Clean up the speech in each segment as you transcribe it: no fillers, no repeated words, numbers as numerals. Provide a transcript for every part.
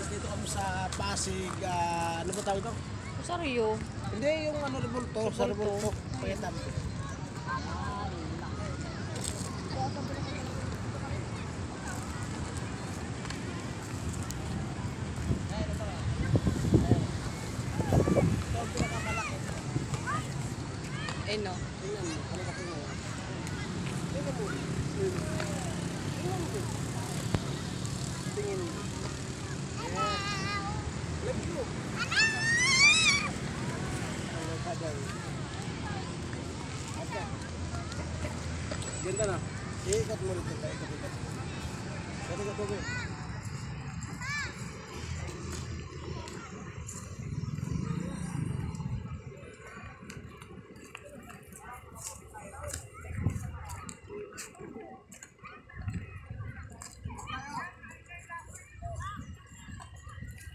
guys, dito kami sa Pasig, ano ba tawag ito? Rosario. Hindi, yung ano, Rebulto, sa Rebulto. Pakitam. Eh no. Tingin. Love you. Ganda na. Iikot mo rito. Ikot. Ikot mo.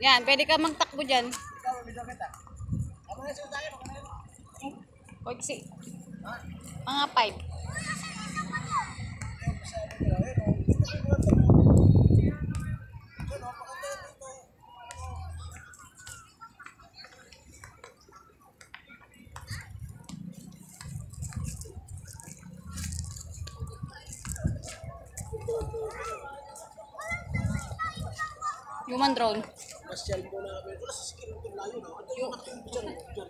Yan, pwede ka magtakbo dyan. Ikaw, medyo kita. Ako na siya tayo. Pagsi. Mga 5. Human drone. Masyal mo na kami. Wala sa skin ito layo na. Ito yung nakatulog dyan. Dyan.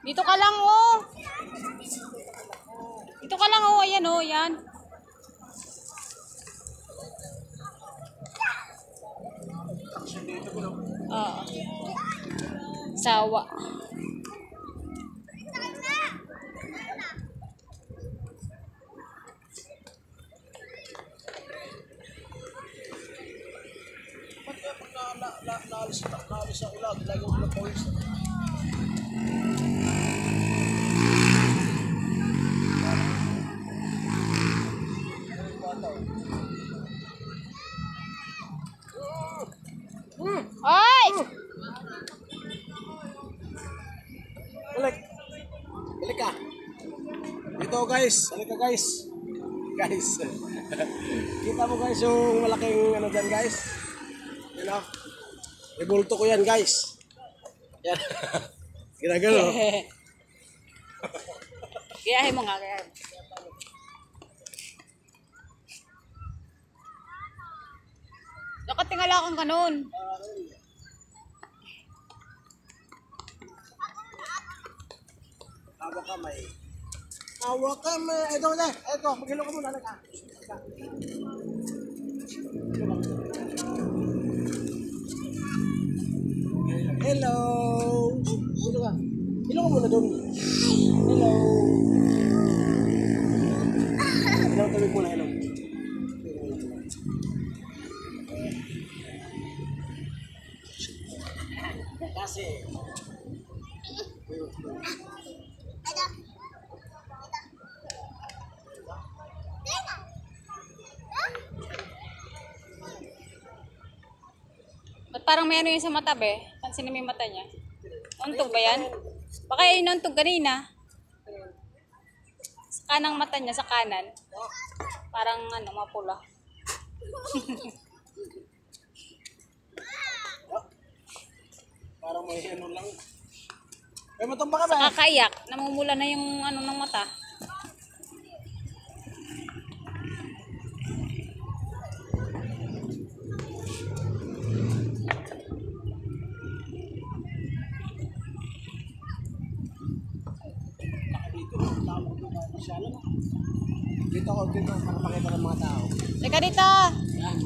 Dito ka lang oh. Dito ka lang oh. Ayan oh. Yan. Oo. Sawa. Naalis sa ulag. Lagi ko na pawis. Ay! Balik. Balik ka. Dito guys. Balik ka guys. Guys. Kita mo guys yung malaking ano dyan guys. Yan o. Rebulto ko yan guys. Yan. Ginagano. Gayahin mo nga. Gayahin. Dapat tingala kang ganun. Hawak kamay. Hawak kamay. Ito na. Ito. Maghilo ka muna. Hello. Hilo ka. Hilo ka muna doon. Hello. Hello. Tawag muna. Hello. Kasi. Ba't parang may ano yun sa mata be? Pansin mo yung mata niya. Untog ba yan? Baka yun untog kanina. Sa kanang mata niya, sa kanan. Parang ano, mapula. Parang may ano lang. Ay, matumba ka ba? Sa kakaiyak, namumula na yung ano ng mata. Dito ako, para makita ng mga tao. Teka dito! Yan.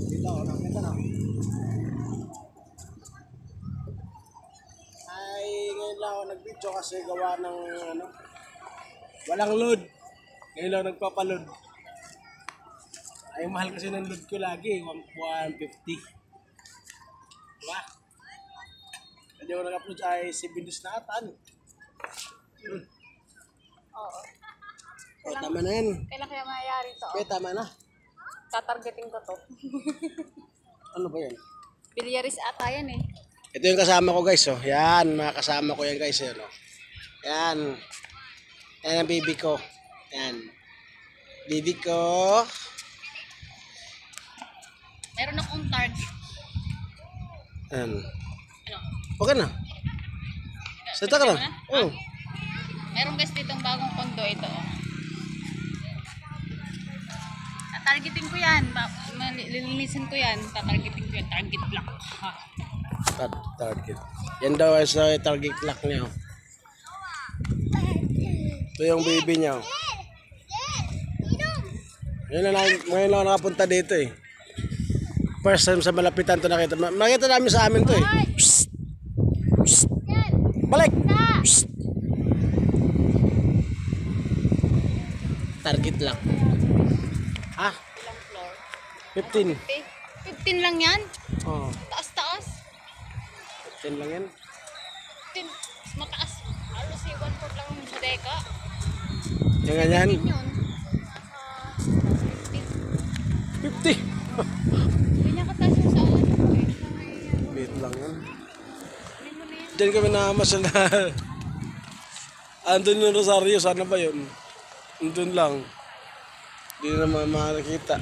Dito ako, nakita na. Ay, ngayon lang ako nag-video kasi gawa ng ano, walang load. Ngayon lang nagpapaload. Ay, mahal kasi ng load ko lagi, 150. Diba? Hindi ako nag-upload ay 7 days na atan. Oo. O, tama na yan. Kailan kaya mayayari to? Okay, tama na. Tatargeting ko to. Ano ba yan? Bilyaris ata yan eh. Ito yung kasama ko guys, oh. Yan, mga kasama ko yan guys, yan, oh. Yan. Yan ang baby ko. Yan. Baby ko. Meron akong target. Yan. Ano? Okay na. Salita ka na. Oo. Meron guys ditong bagong kondo ito. Targeting ko yan. Lilinisin ko yan. Tatargeting ko yan. Target block. Ha. Target. Yan daw ay sa target lock niya. Ito yung baby niya. Ngayon lang nakapunta dito eh. First time sa malapitan to nakita. Makita namin sa amin to eh. Psst. Psst. Balik! Psst. Target lock. Ha? Ilang floor? 15. 15 lang yan? Oo. Taas-taas? 15 lang yan. 15. Mas mataas. Halos yung 1 foot lang yung bodega. Yung ganyan. Yun. Nasa 50. 50. Ganyan kataas yung sa akin. Bit lang yan. Hindi mo na yan. Diyan kami nakamasal na. Andun yung Rosario. Sana ba yun? Andun lang. Hindi na makakita.